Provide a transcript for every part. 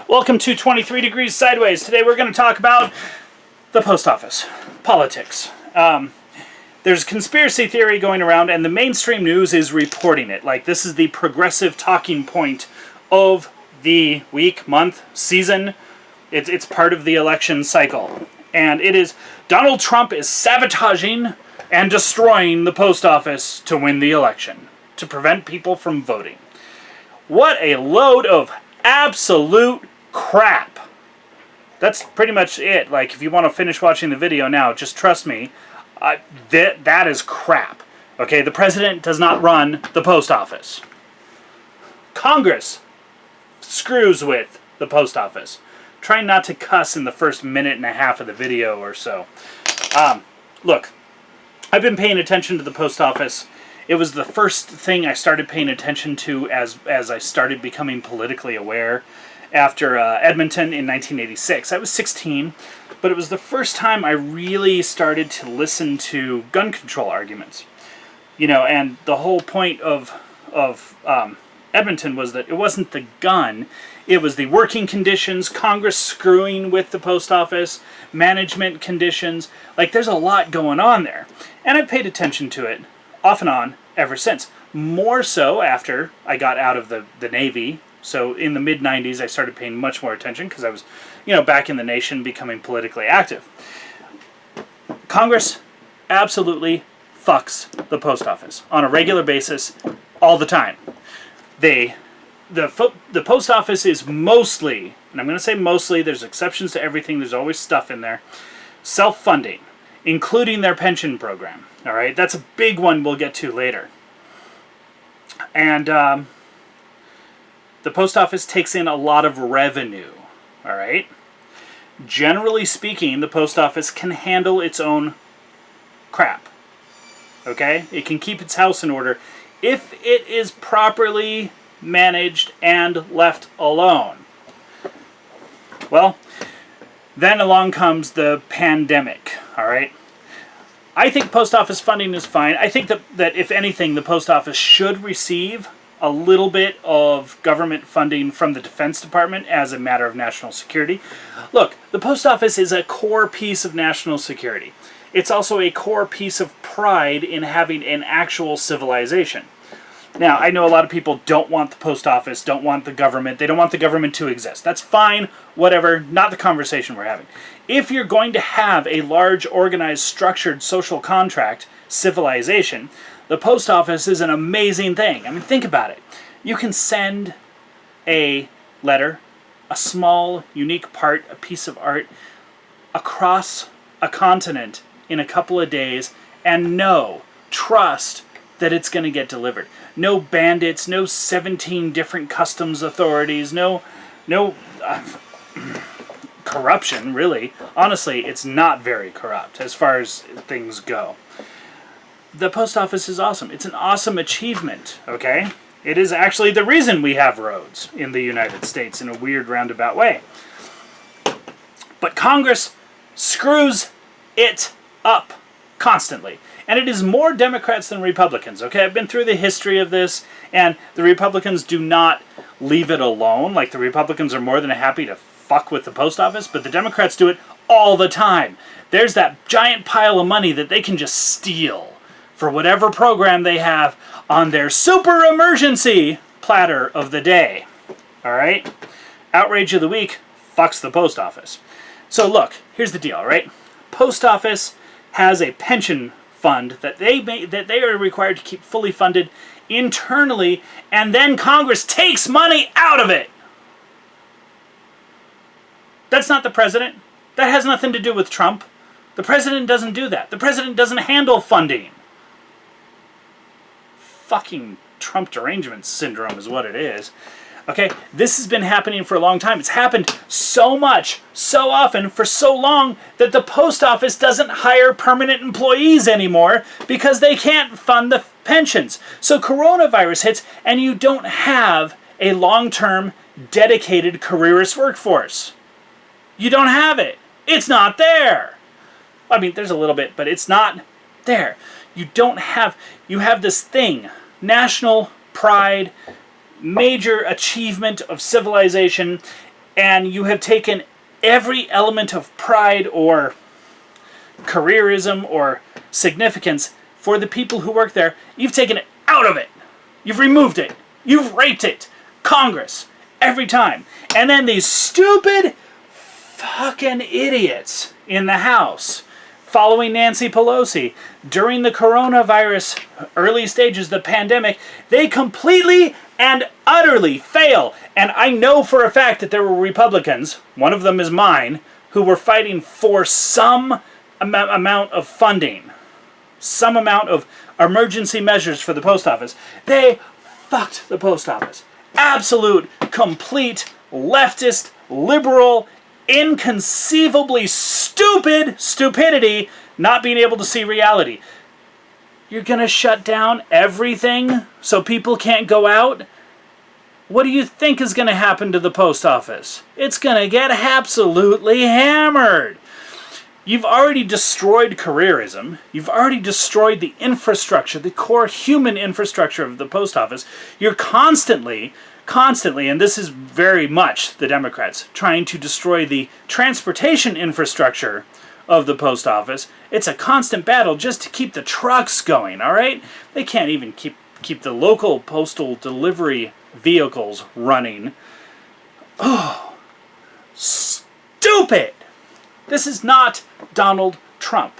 Welcome to 23 Degrees Sideways. Today we're going to talk about the post office, politics. There's conspiracy theory going around and the mainstream news is reporting it. Like, this is the progressive talking point of the week, month, season. It's part of the election cycle. And it is Donald Trump is sabotaging and destroying the post office to win the election, to prevent people from voting. What a load of absolute crap. That's pretty much it. Like, if you want to finish watching the video now, just trust me, that is crap. Okay, the president does not run the post office. Congress screws with the post office. Try not to cuss in the first minute and a half of the video or so. Look, I've been paying attention to the post office. It was the first thing I started paying attention to as I started becoming politically aware after Edmonton in 1986. I was 16, but it was the first time I really started to listen to gun control arguments. You know, and the whole point of Edmonton was that it wasn't the gun, it was the working conditions, Congress screwing with the post office, management conditions. Like, there's a lot going on there. And I've paid attention to it off and on ever since. More so after I got out of the Navy. So in the mid-90s, I started paying much more attention because I was, back in the nation, becoming politically active. Congress absolutely fucks the post office on a regular basis, all the time. The post office is mostly, and I'm going to say mostly, there's exceptions to everything, there's always stuff in there, self-funding, including their pension program. All right, that's a big one we'll get to later. And the post office takes in a lot of revenue. All right. Generally speaking, the post office can handle its own crap. Okay, it can keep its house in order if it is properly managed and left alone. Well, then along comes the pandemic. All right. I think post office funding is fine. I think that if anything, the post office should receive a little bit of government funding from the Defense Department as a matter of national security. Look, the post office is a core piece of national security. It's also a core piece of pride in having an actual civilization. Now, I know a lot of people don't want the post office, don't want the government, they don't want the government to exist. That's fine, whatever, not the conversation we're having. If you're going to have a large, organized, structured social contract, civilization, the post office is an amazing thing. I mean, think about it. You can send a letter, a small, unique part, a piece of art, across a continent in a couple of days and trust that it's going to get delivered. No bandits, no 17 different customs authorities, no corruption, really. Honestly, it's not very corrupt as far as things go. The post office is awesome. It's an awesome achievement, okay? It is actually the reason we have roads in the United States in a weird roundabout way. But Congress screws it up constantly. And it is more Democrats than Republicans, okay? I've been through the history of this, and the Republicans do not leave it alone. Like, the Republicans are more than happy to fuck with the post office, but the Democrats do it all the time. There's that giant pile of money that they can just steal for whatever program they have on their super emergency platter of the day. All right? Outrage of the week fucks the post office. So look, here's the deal, right? Post office has a pension fund that they are required to keep fully funded internally, and then Congress takes money out of it. That's not the president. That has nothing to do with Trump. The president doesn't do that. The president doesn't handle funding. Fucking Trump derangement syndrome is what it is. Okay, this has been happening for a long time. It's happened so much, so often, for so long that the post office doesn't hire permanent employees anymore because they can't fund the pensions. So coronavirus hits and you don't have a long-term, dedicated careerist workforce. You don't have it. It's not there. I mean, there's a little bit, but it's not there. You have this thing, national pride, major achievement of civilization, and you have taken every element of pride or careerism or significance for the people who work there. You've taken it out of it. You've removed it. You've raped it. Congress. Every time. And then these stupid fucking idiots in the House following Nancy Pelosi during the coronavirus early stages, the pandemic, they completely and utterly fail. And I know for a fact that there were Republicans, one of them is mine, who were fighting for some amount of funding, some amount of emergency measures for the post office. They fucked the post office. Absolute, complete, leftist, liberal, inconceivably stupidity, not being able to see reality. You're gonna shut down everything so people can't go out? What do you think is gonna happen to the post office? It's gonna get absolutely hammered. You've already destroyed careerism. You've already destroyed the infrastructure, the core human infrastructure of the post office. You're constantly, and this is very much the Democrats, trying to destroy the transportation infrastructure of the post office. It's a constant battle just to keep the trucks going, all right? They can't even keep the local postal delivery vehicles running. Oh, stupid! This is not Donald Trump,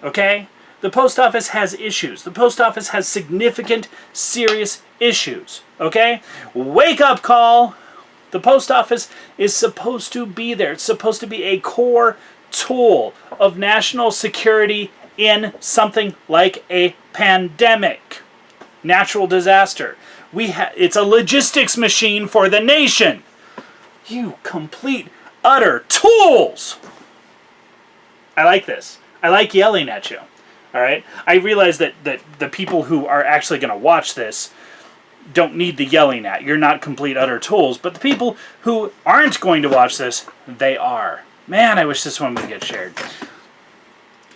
okay? The post office has issues. The post office has significant, serious issues, okay? Wake up call. The post office is supposed to be there. It's supposed to be a core tool of national security in something like a pandemic, natural disaster. It's a logistics machine for the nation. You complete, utter tools. I like this. I like yelling at you. All right? I realize that the people who are actually going to watch this don't need the yelling at. You're not complete, utter tools. But the people who aren't going to watch this, they are. Man, I wish this one would get shared.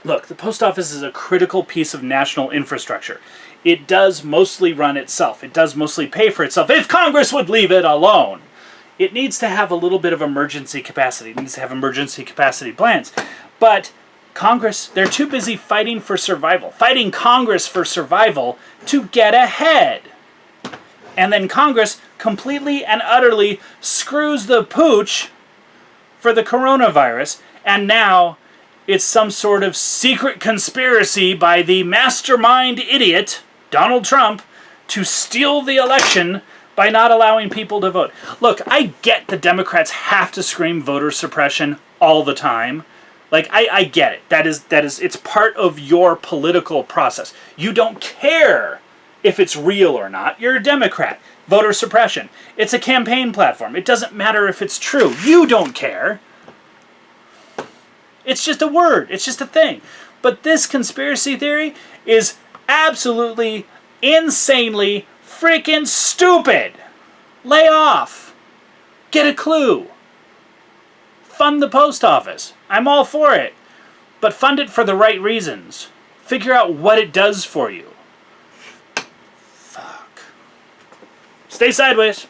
Look, the post office is a critical piece of national infrastructure. It does mostly run itself. It does mostly pay for itself. If Congress would leave it alone. It needs to have a little bit of emergency capacity. It needs to have emergency capacity plans. But Congress, they're too busy fighting for survival, fighting Congress for survival to get ahead. And then Congress completely and utterly screws the pooch for the coronavirus, and now it's some sort of secret conspiracy by the mastermind idiot, Donald Trump, to steal the election by not allowing people to vote. Look, I get the Democrats have to scream voter suppression all the time. Like, I get it. That is, it's part of your political process. You don't care if it's real or not. You're a Democrat. Voter suppression. It's a campaign platform. It doesn't matter if it's true. You don't care. It's just a word. It's just a thing. But this conspiracy theory is absolutely, insanely freaking stupid. Lay off. Get a clue. Fund the post office. I'm all for it. But fund it for the right reasons. Figure out what it does for you. Fuck. Stay sideways.